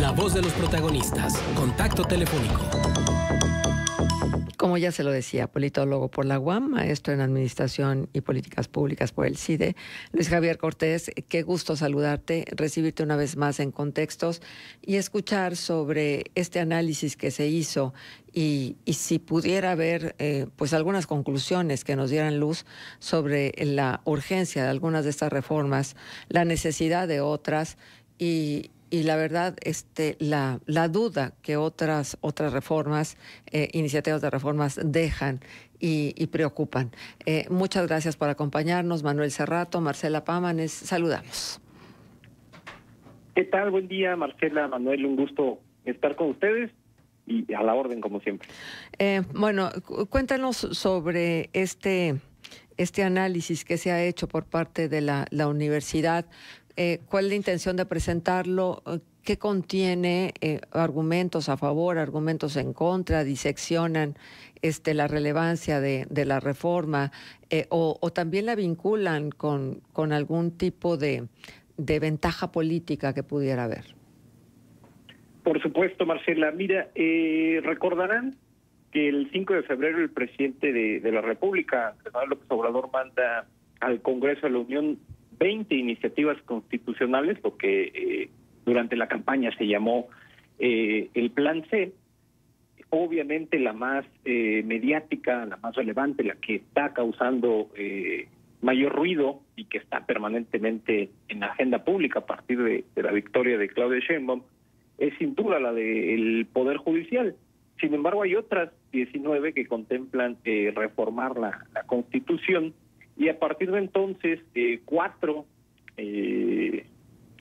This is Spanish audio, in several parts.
la voz de los protagonistas. Contacto telefónico. Como ya se lo decía, politólogo por la UAM, maestro en Administración y Políticas Públicas por el CIDE. Luis Javier Cortés, qué gusto saludarte, recibirte una vez más en Contextos y escuchar sobre este análisis que se hizo y si pudiera haber pues algunas conclusiones que nos dieran luz sobre la urgencia de algunas de estas reformas, la necesidad de otras y la verdad, la duda que otras reformas, iniciativas de reformas dejan y preocupan. Muchas gracias por acompañarnos, Manuel Cerrato, Marcela Pámanes, saludamos. ¿Qué tal? Buen día, Marcela, Manuel, un gusto estar con ustedes y a la orden, como siempre. Bueno, cuéntanos sobre este análisis que se ha hecho por parte de la universidad. ¿Cuál es la intención de presentarlo? ¿Qué contiene? Argumentos a favor, argumentos en contra, diseccionan la relevancia de la reforma o también la vinculan con algún tipo de ventaja política que pudiera haber. Por supuesto, Marcela. Mira, recordarán que el 5 de febrero el presidente de la República, Andrés Manuel López Obrador, manda al Congreso de la Unión 20 iniciativas constitucionales, lo que durante la campaña se llamó el Plan C. Obviamente la más mediática, la más relevante, la que está causando mayor ruido y que está permanentemente en la agenda pública a partir de la victoria de Claudia Sheinbaum, es sin duda la del Poder Judicial. Sin embargo, hay otras 19 que contemplan reformar la Constitución. Y a partir de entonces, 4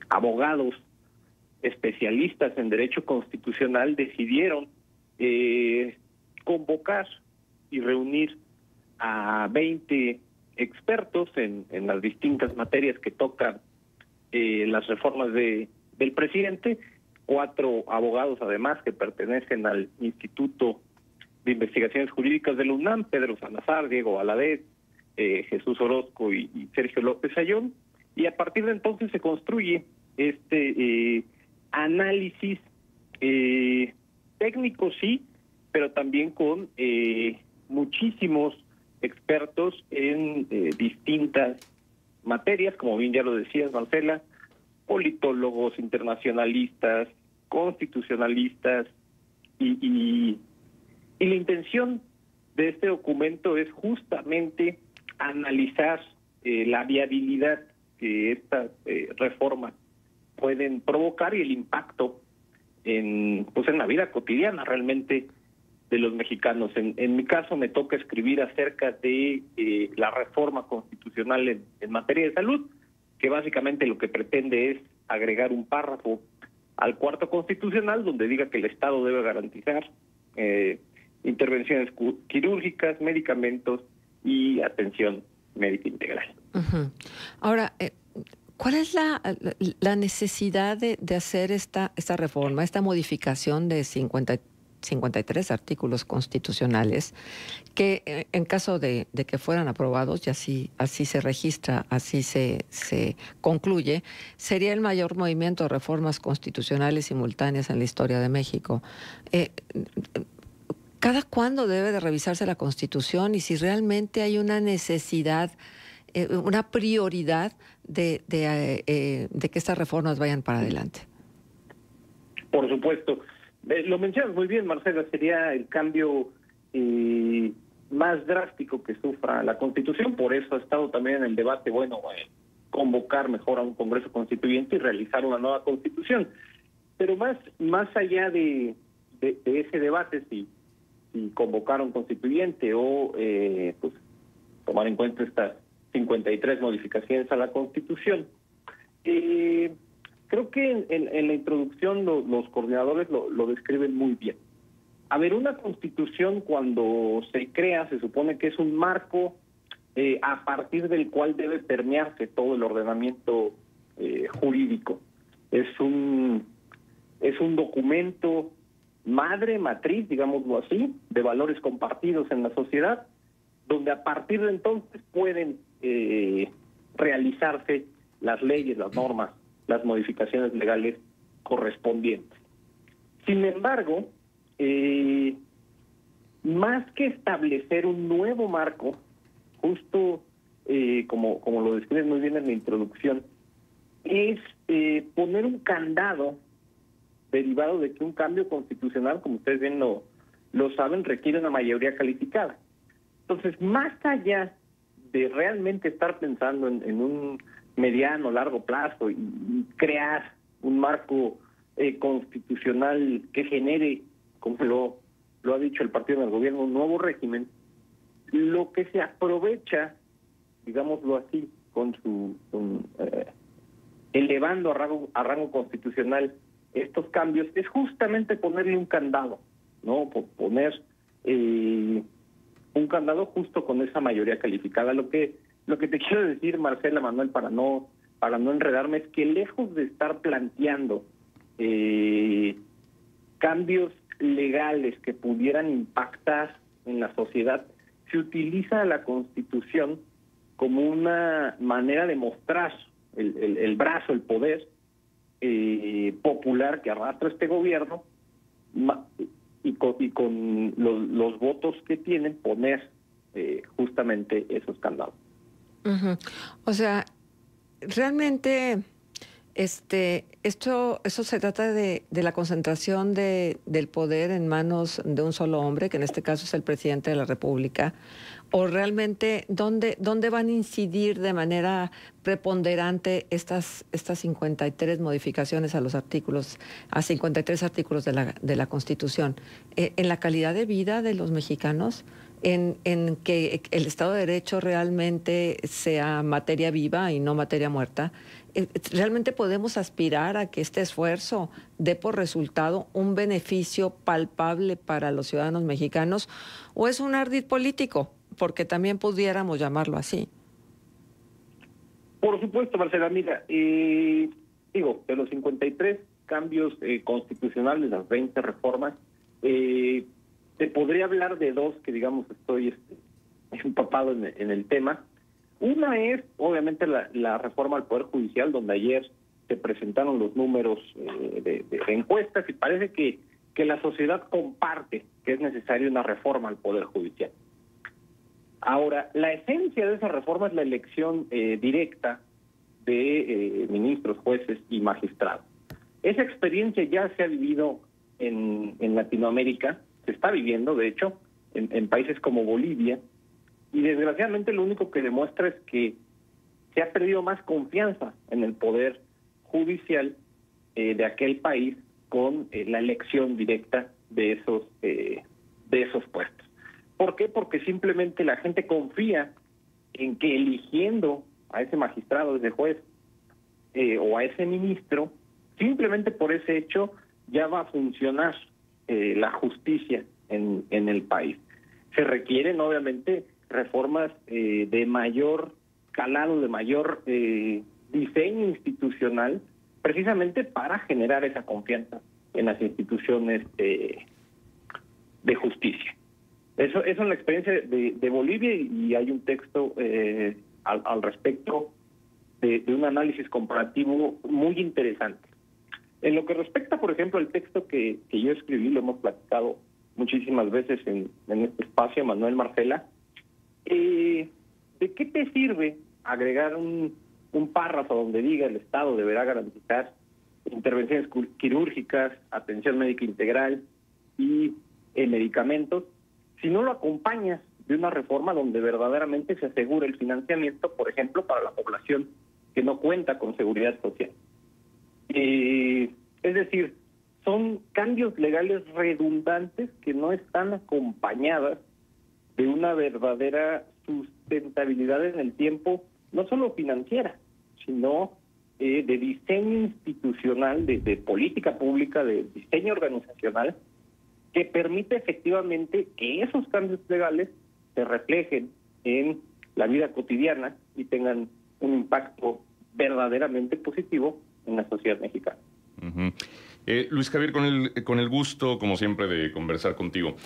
abogados especialistas en derecho constitucional decidieron convocar y reunir a 20 expertos en las distintas materias que tocan las reformas del presidente, 4 abogados además que pertenecen al Instituto de Investigaciones Jurídicas de la UNAM, Pedro Salazar, Diego Valadez, Jesús Orozco y Sergio López Ayllón, y a partir de entonces se construye este análisis técnico, sí, pero también con muchísimos expertos en distintas materias, como bien ya lo decías, Marcela, politólogos, internacionalistas, constitucionalistas, y la intención de este documento es justamente analizar la viabilidad que estas reformas pueden provocar y el impacto en la vida cotidiana realmente de los mexicanos. En mi caso me toca escribir acerca de la reforma constitucional en materia de salud, que básicamente lo que pretende es agregar un párrafo al cuarto constitucional donde diga que el Estado debe garantizar intervenciones quirúrgicas, medicamentos y atención médica integral. Uh-huh. Ahora, ¿cuál es la necesidad de hacer esta reforma, esta modificación de 53 artículos constitucionales que en caso de que fueran aprobados, y así se registra, así se concluye, sería el mayor movimiento de reformas constitucionales simultáneas en la historia de México? ¿Cada cuándo debe de revisarse la Constitución y si realmente hay una necesidad, una prioridad de que estas reformas vayan para adelante? Por supuesto. Lo mencionas muy bien, Marcela, sería el cambio más drástico que sufra la Constitución. Por eso ha estado también en el debate, convocar mejor a un Congreso Constituyente y realizar una nueva Constitución. Pero más allá de ese debate, si convocar a un constituyente o tomar en cuenta estas 53 modificaciones a la Constitución, creo que en la introducción los coordinadores lo describen muy bien. A ver, una Constitución cuando se crea se supone que es un marco a partir del cual debe permearse todo el ordenamiento jurídico. Es un documento matriz, digámoslo así, de valores compartidos en la sociedad, donde a partir de entonces pueden realizarse las leyes, las normas, las modificaciones legales correspondientes. Sin embargo, más que establecer un nuevo marco, justo como lo describes muy bien en la introducción, es poner un candado derivado de que un cambio constitucional, como ustedes bien lo saben, requiere una mayoría calificada. Entonces, más allá de realmente estar pensando en un mediano, largo plazo y crear un marco constitucional que genere, como lo ha dicho el partido en el gobierno, un nuevo régimen, lo que se aprovecha, digámoslo así, elevando a rango constitucional estos cambios, es justamente ponerle un candado, ¿no? Poner un candado justo con esa mayoría calificada. Lo que te quiero decir, Marcela, Manuel, para no enredarme, es que lejos de estar planteando cambios legales que pudieran impactar en la sociedad, se utiliza la Constitución como una manera de mostrar el brazo, el poder popular que arrastra este gobierno, y con los votos que tienen, poner justamente esos candados. O sea, realmente esto se trata de la concentración del poder en manos de un solo hombre, que en este caso es el presidente de la República, o realmente dónde van a incidir de manera preponderante estas 53 modificaciones a 53 artículos de la Constitución, en la calidad de vida de los mexicanos, en que el Estado de Derecho realmente sea materia viva y no materia muerta. ¿Realmente podemos aspirar a que este esfuerzo dé por resultado un beneficio palpable para los ciudadanos mexicanos, o es un ardid político? Porque también pudiéramos llamarlo así. Por supuesto, Marcela, mira, de los 53 cambios constitucionales, las 20 reformas, te podría hablar de dos que, digamos, estoy empapado en el tema. Una es, obviamente, la reforma al Poder Judicial, donde ayer se presentaron los números de encuestas, y parece que la sociedad comparte que es necesaria una reforma al Poder Judicial. Ahora, la esencia de esa reforma es la elección directa de ministros, jueces y magistrados. Esa experiencia ya se ha vivido en Latinoamérica, se está viviendo, de hecho, en países como Bolivia, y desgraciadamente lo único que demuestra es que se ha perdido más confianza en el poder judicial de aquel país con la elección directa de esos puestos. ¿Por qué? Porque simplemente la gente confía en que eligiendo a ese magistrado, a ese juez o a ese ministro, simplemente por ese hecho ya va a funcionar la justicia en el país. Se requieren, obviamente, reformas de mayor calado, de mayor diseño institucional, precisamente para generar esa confianza en las instituciones de justicia. Eso es la experiencia de Bolivia, y hay un texto al respecto de un análisis comparativo muy interesante. En lo que respecta, por ejemplo, al texto que yo escribí, lo hemos platicado muchísimas veces en este espacio, Manuel, Marcela, ¿de qué te sirve agregar un párrafo donde diga el Estado deberá garantizar intervenciones quirúrgicas, atención médica integral y medicamentos, si no lo acompañas de una reforma donde verdaderamente se asegure el financiamiento, por ejemplo, para la población que no cuenta con seguridad social? Es decir, son cambios legales redundantes que no están acompañadas de una verdadera sustentabilidad en el tiempo, no solo financiera, sino de diseño institucional, de política pública, de diseño organizacional, que permite efectivamente que esos cambios legales se reflejen en la vida cotidiana y tengan un impacto verdaderamente positivo en la sociedad mexicana. Luis Javier, con el gusto, como siempre, de conversar contigo.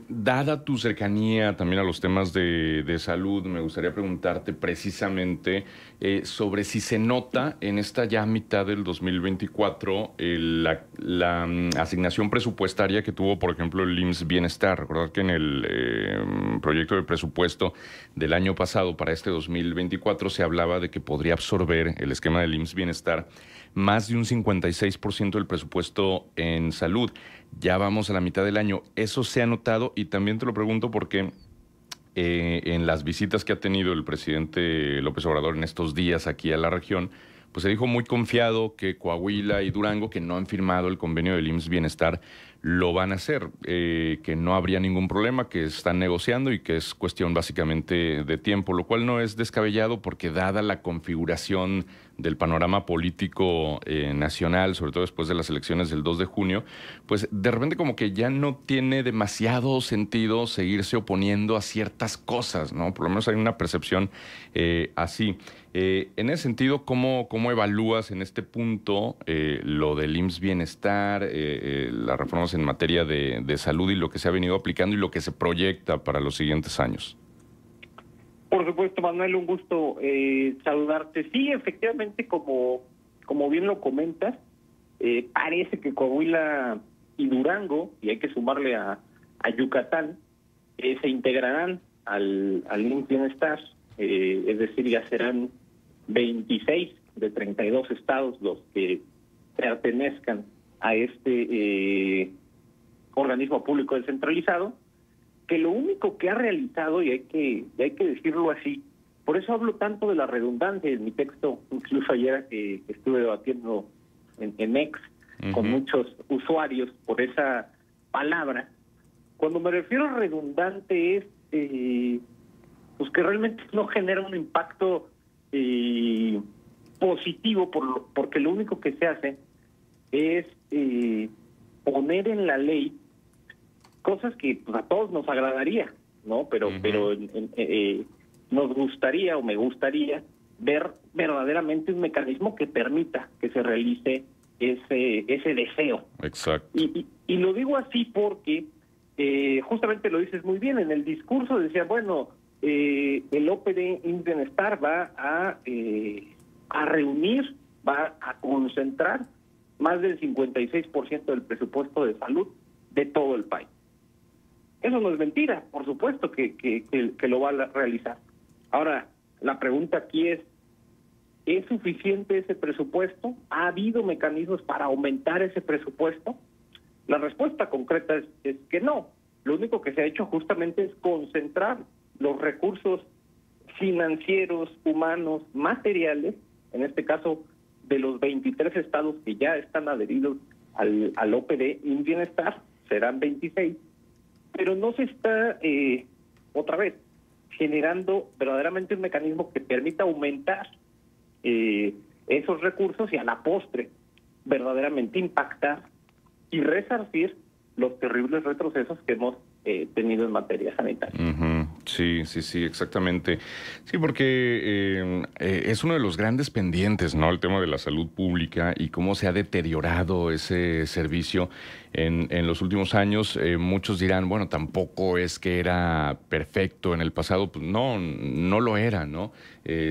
Dada tu cercanía también a los temas de salud, me gustaría preguntarte precisamente sobre si se nota en esta ya mitad del 2024 la asignación presupuestaria que tuvo, por ejemplo, el IMSS Bienestar. Recordar que en el proyecto de presupuesto del año pasado para este 2024 se hablaba de que podría absorber el esquema del IMSS Bienestar más de un 56% del presupuesto en salud. Ya vamos a la mitad del año. Eso se ha notado, y también te lo pregunto porque en las visitas que ha tenido el presidente López Obrador en estos días aquí a la región, pues se dijo muy confiado que Coahuila y Durango, que no han firmado el convenio del IMSS Bienestar, lo van a hacer, que no habría ningún problema, que están negociando y que es cuestión básicamente de tiempo, lo cual no es descabellado porque dada la configuración del panorama político nacional, sobre todo después de las elecciones del 2 de junio, pues de repente como que ya no tiene demasiado sentido seguirse oponiendo a ciertas cosas, ¿no? Por lo menos hay una percepción así. En ese sentido, ¿cómo evalúas en este punto lo del IMSS Bienestar, las reformas en materia de salud y lo que se ha venido aplicando y lo que se proyecta para los siguientes años? Por supuesto, Manuel, un gusto saludarte. Sí, efectivamente, como bien lo comentas, parece que Coahuila y Durango, y hay que sumarle a Yucatán, se integrarán al IMSS Bienestar, es decir, ya serán 26 de 32 estados los que pertenezcan a este organismo público descentralizado, que lo único que ha realizado, y hay que decirlo así, por eso hablo tanto de la redundancia en mi texto, incluso ayer que estuve debatiendo en X con muchos usuarios por esa palabra. Cuando me refiero a redundante es pues que realmente no genera un impacto positivo, porque lo único que se hace es poner en la ley cosas que pues, a todos nos agradaría, ¿no? Pero nos gustaría o me gustaría ver verdaderamente un mecanismo que permita que se realice ese deseo. Exacto. Y lo digo así porque justamente lo dices muy bien. En el discurso decía, bueno, el OPD IMSS Bienestar va a reunir, va a concentrar más del 56% del presupuesto de salud de todo el país. Eso no es mentira, por supuesto que lo va a realizar. Ahora, la pregunta aquí es suficiente ese presupuesto? ¿Ha habido mecanismos para aumentar ese presupuesto? La respuesta concreta es que no. Lo único que se ha hecho justamente es concentrar los recursos financieros, humanos, materiales, en este caso de los 23 estados que ya están adheridos al OPD IMSS Bienestar, serán 26, pero no se está, otra vez, generando verdaderamente un mecanismo que permita aumentar esos recursos y a la postre verdaderamente impactar y resarcir los terribles retrocesos que hemos tenido en materia sanitaria. Sí, exactamente. Sí, porque es uno de los grandes pendientes, ¿no? El tema de la salud pública y cómo se ha deteriorado ese servicio en los últimos años. Muchos dirán, bueno, tampoco es que era perfecto en el pasado. Pues no lo era, ¿no?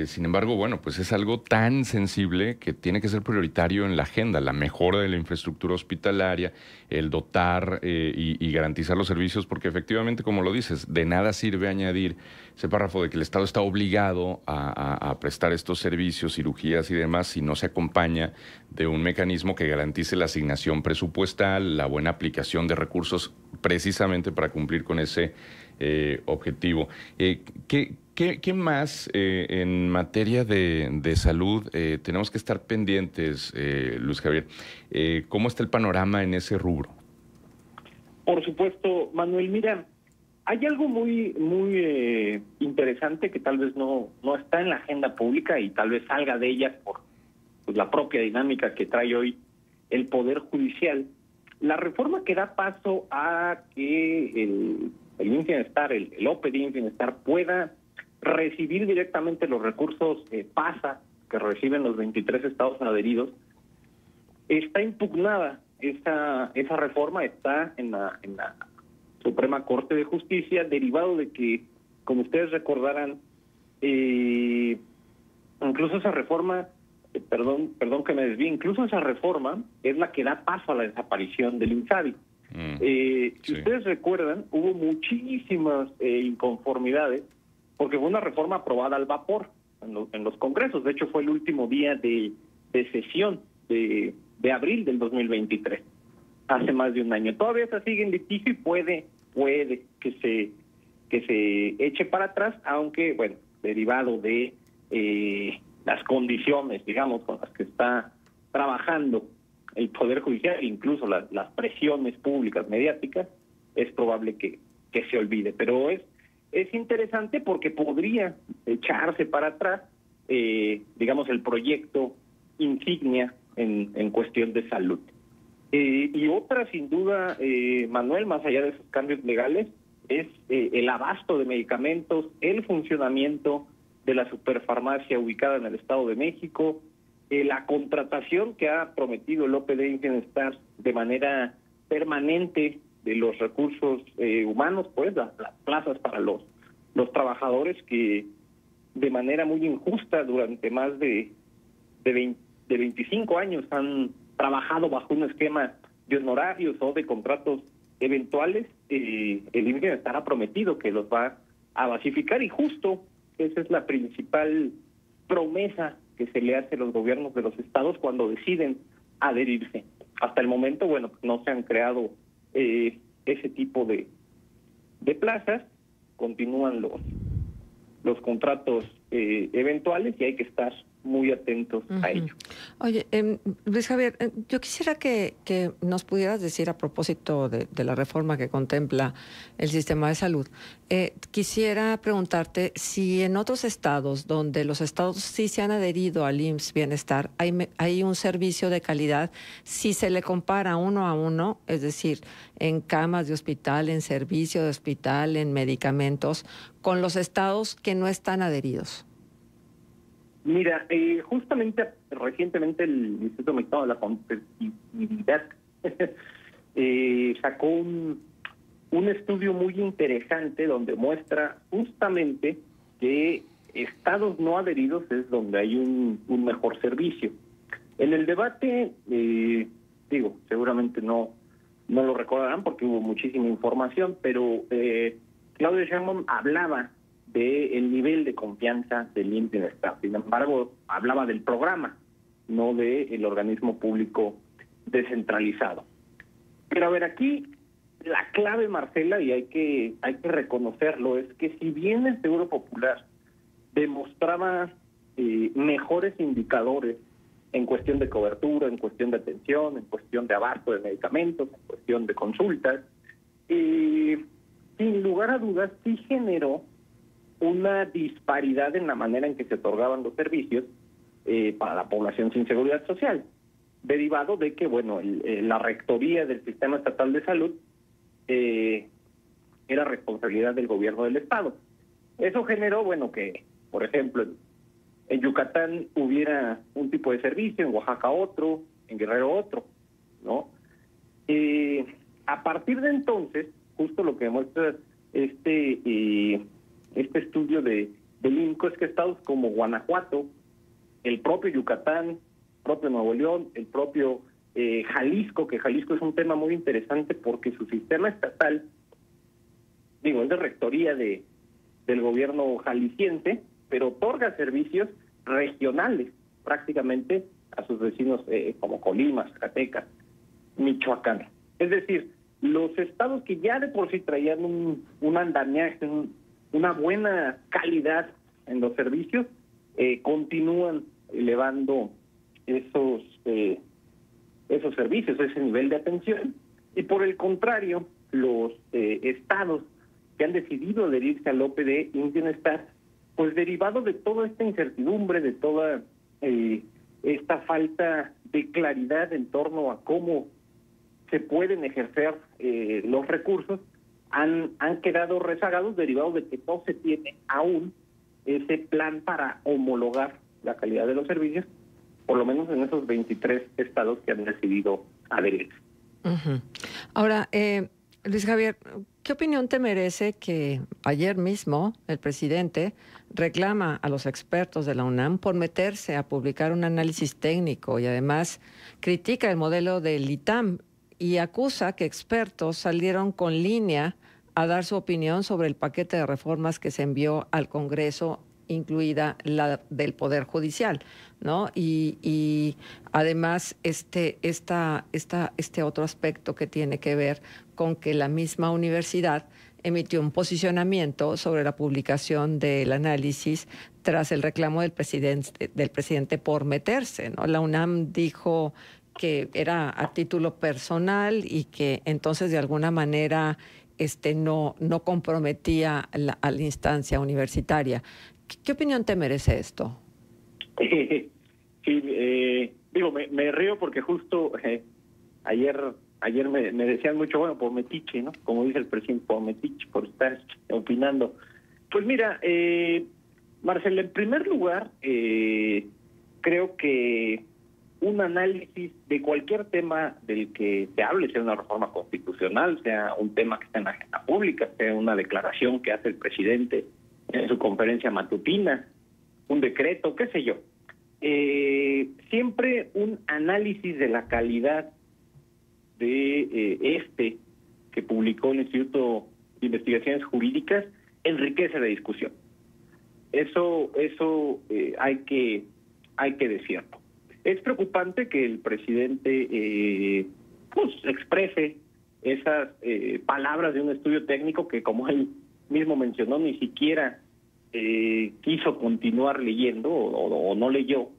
Sin embargo, bueno, pues es algo tan sensible que tiene que ser prioritario en la agenda, la mejora de la infraestructura hospitalaria, el dotar y garantizar los servicios, porque efectivamente, como lo dices, de nada sirve añadir ese párrafo de que el Estado está obligado a prestar estos servicios, cirugías y demás, si no se acompaña de un mecanismo que garantice la asignación presupuestal, la buena aplicación de recursos precisamente para cumplir con ese objetivo. ¿Qué más en materia de salud tenemos que estar pendientes, Luis Javier? ¿Cómo está el panorama en ese rubro? Por supuesto, Manuel, mira, hay algo muy interesante que tal vez no está en la agenda pública y tal vez salga de ella por la propia dinámica que trae hoy el Poder Judicial. La reforma que da paso a que el IMSS Bienestar, el OPD IMSS Bienestar, pueda recibir directamente los recursos PASA que reciben los 23 estados adheridos, está impugnada esa reforma, está en la Suprema Corte de Justicia, derivado de que, como ustedes recordarán, incluso esa reforma, perdón que me desvíe, incluso esa reforma es la que da paso a la desaparición del INSABI. Si ustedes recuerdan, hubo muchísimas inconformidades porque fue una reforma aprobada al vapor en los congresos. De hecho, fue el último día de sesión de abril del 2023, hace más de un año. Todavía se sigue en litigio y puede que se eche para atrás, aunque, bueno, derivado de las condiciones, digamos, con las que está trabajando el Poder Judicial, incluso las presiones públicas, mediáticas, es probable que se olvide. Pero es interesante porque podría echarse para atrás, digamos, el proyecto insignia en cuestión de salud. Y otra, sin duda, Manuel, más allá de esos cambios legales, es el abasto de medicamentos, el funcionamiento de la superfarmacia ubicada en el Estado de México, la contratación que ha prometido el OPD Bienestar de manera permanente de los recursos humanos, pues las plazas para los trabajadores que de manera muy injusta durante más de 25 años han trabajado bajo un esquema de honorarios o de contratos eventuales. El Bienestar ha prometido que los va a basificar, y justo esa es la principal promesa que se le hace a los gobiernos de los estados cuando deciden adherirse. Hasta el momento, bueno, no se han creado ese tipo de plazas, continúan los contratos eventuales y hay que estar muy atentos a ello. Oye, Luis Javier, yo quisiera que nos pudieras decir, a propósito de la reforma que contempla el sistema de salud, quisiera preguntarte si en otros estados, donde los estados sí se han adherido al IMSS Bienestar, hay un servicio de calidad, si se le compara uno a uno, es decir, en camas de hospital, en servicio de hospital, en medicamentos, con los estados que no están adheridos. Mira, justamente recientemente el Instituto Mexicano de la Competitividad sacó un estudio muy interesante donde muestra justamente que estados no adheridos es donde hay un mejor servicio. En el debate, seguramente no lo recordarán porque hubo muchísima información, pero Claudia Sheinbaum hablaba del nivel de confianza del IMSS Bienestar. Sin embargo, hablaba del programa, no del organismo público descentralizado. Pero a ver, aquí la clave, Marcela, y hay que reconocerlo, es que si bien el Seguro Popular demostraba mejores indicadores en cuestión de cobertura, en cuestión de atención, en cuestión de abasto de medicamentos, en cuestión de consultas, sin lugar a dudas sí generó una disparidad en la manera en que se otorgaban los servicios para la población sin seguridad social, derivado de que, bueno, la rectoría del Sistema Estatal de Salud era responsabilidad del gobierno del Estado. Eso generó, bueno, que, por ejemplo, en Yucatán hubiera un tipo de servicio, en Oaxaca otro, en Guerrero otro, ¿no? A partir de entonces, justo lo que demuestra este estudio del INCO es que estados como Guanajuato, el propio Yucatán, el propio Nuevo León, el propio Jalisco, que Jalisco es un tema muy interesante porque su sistema estatal, es de rectoría del gobierno jalisciense, pero otorga servicios regionales prácticamente a sus vecinos como Colima, Zacatecas, Michoacán. Es decir, los estados que ya de por sí traían un andamiaje, una buena calidad en los servicios, continúan elevando esos servicios, ese nivel de atención. Y por el contrario, los estados que han decidido adherirse al OPD Bienestar, pues derivado de toda esta incertidumbre, de toda esta falta de claridad en torno a cómo se pueden ejercer los recursos, han quedado rezagados, derivados de que no se tiene aún ese plan para homologar la calidad de los servicios por lo menos en esos 23 estados que han decidido adherirse. Ahora, Luis Javier, ¿qué opinión te merece que ayer mismo el presidente reclama a los expertos de la UNAM por meterse a publicar un análisis técnico y además critica el modelo del ITAM y acusa que expertos salieron con línea a dar su opinión sobre el paquete de reformas que se envió al Congreso, incluida la del Poder Judicial, ¿no? Y además este otro aspecto que tiene que ver con que la misma universidad emitió un posicionamiento sobre la publicación del análisis tras el reclamo del presidente por meterse, ¿no? La UNAM dijo que era a título personal y que entonces de alguna manera no comprometía a la instancia universitaria. ¿Qué opinión te merece esto? Sí, me río porque justo ayer me decían mucho, bueno, por metiche, ¿no? Como dice el presidente, por metiche, por estar opinando. Pues mira, Marcela, en primer lugar, creo que un análisis de cualquier tema del que se hable, sea una reforma constitucional, sea un tema que está en la agenda pública, sea una declaración que hace el presidente en su conferencia matutina, un decreto, qué sé yo. Siempre un análisis de la calidad de que publicó el Instituto de Investigaciones Jurídicas enriquece la discusión. Eso hay que decirlo. Es preocupante que el presidente exprese esas palabras de un estudio técnico que, como él mismo mencionó, ni siquiera quiso continuar leyendo o no leyó,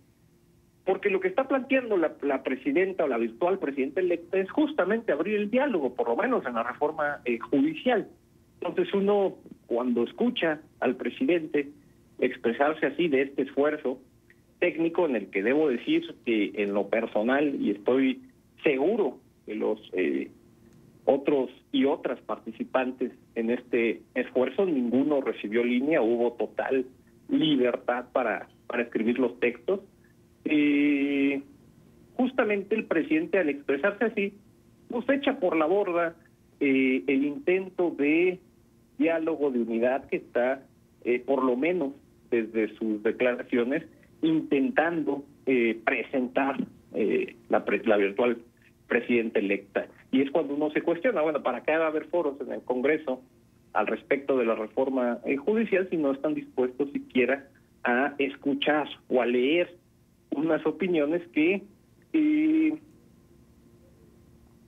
porque lo que está planteando la presidenta o la virtual presidenta electa es justamente abrir el diálogo, por lo menos en la reforma judicial. Entonces uno, cuando escucha al presidente expresarse así de este esfuerzo técnico, en el que debo decir que en lo personal, y estoy seguro que los otros y otras participantes en este esfuerzo, ninguno recibió línea, hubo total libertad para escribir los textos. Justamente el presidente, al expresarse así, pues echa por la borda el intento de diálogo, de unidad que está, por lo menos desde sus declaraciones, intentando presentar la virtual presidenta electa. Y es cuando uno se cuestiona, bueno, ¿para qué va a haber foros en el Congreso al respecto de la reforma judicial si no están dispuestos siquiera a escuchar o a leer unas opiniones que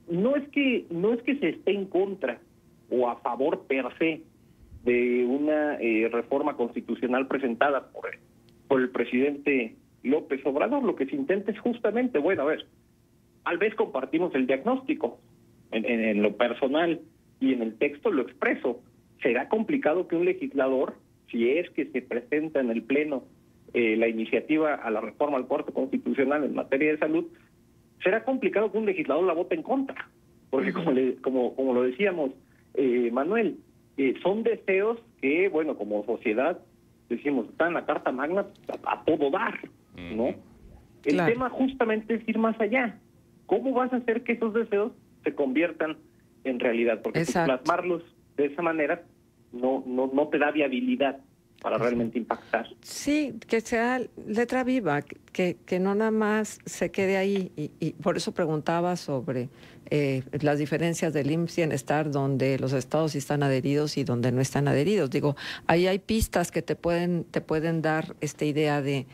no es que se esté en contra o a favor per se de una reforma constitucional presentada por el presidente López Obrador? Lo que se intenta es justamente, bueno, a ver, tal vez compartimos el diagnóstico en lo personal y en el texto lo expreso. Será complicado que un legislador, si es que se presenta en el Pleno la iniciativa a la reforma al Cuarto Constitucional en materia de salud, será complicado que un legislador la vote en contra, porque como lo decíamos, Manuel, son deseos que, bueno, como sociedad, decimos, está en la Carta Magna a todo dar, ¿no? El tema justamente es ir más allá. ¿Cómo vas a hacer que esos deseos se conviertan en realidad? Porque plasmarlos de esa manera no te da viabilidad para realmente impactar. Sí, que sea letra viva, que no nada más se quede ahí. Y por eso preguntaba sobre las diferencias del IMSS Bienestar, donde los estados sí están adheridos y donde no están adheridos. Digo, ahí hay pistas que te pueden dar esta idea de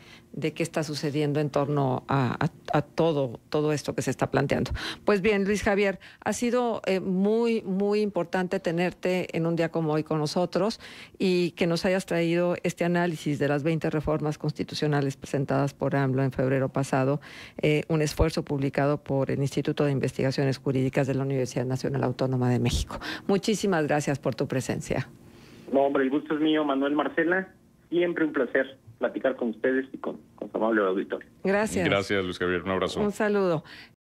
qué está sucediendo en torno a todo esto que se está planteando. Pues bien, Luis Javier, ha sido muy, muy importante tenerte en un día como hoy con nosotros y que nos hayas traído este análisis de las 20 reformas constitucionales presentadas por AMLO en febrero pasado, un esfuerzo publicado por el Instituto de Investigaciones Jurídicas de la Universidad Nacional Autónoma de México. Muchísimas gracias por tu presencia. No, hombre, el gusto es mío, Manuel, Marcela. Siempre un placer platicar con ustedes y con su amable auditorio. Gracias. Gracias, Luis Javier. Un abrazo. Un saludo.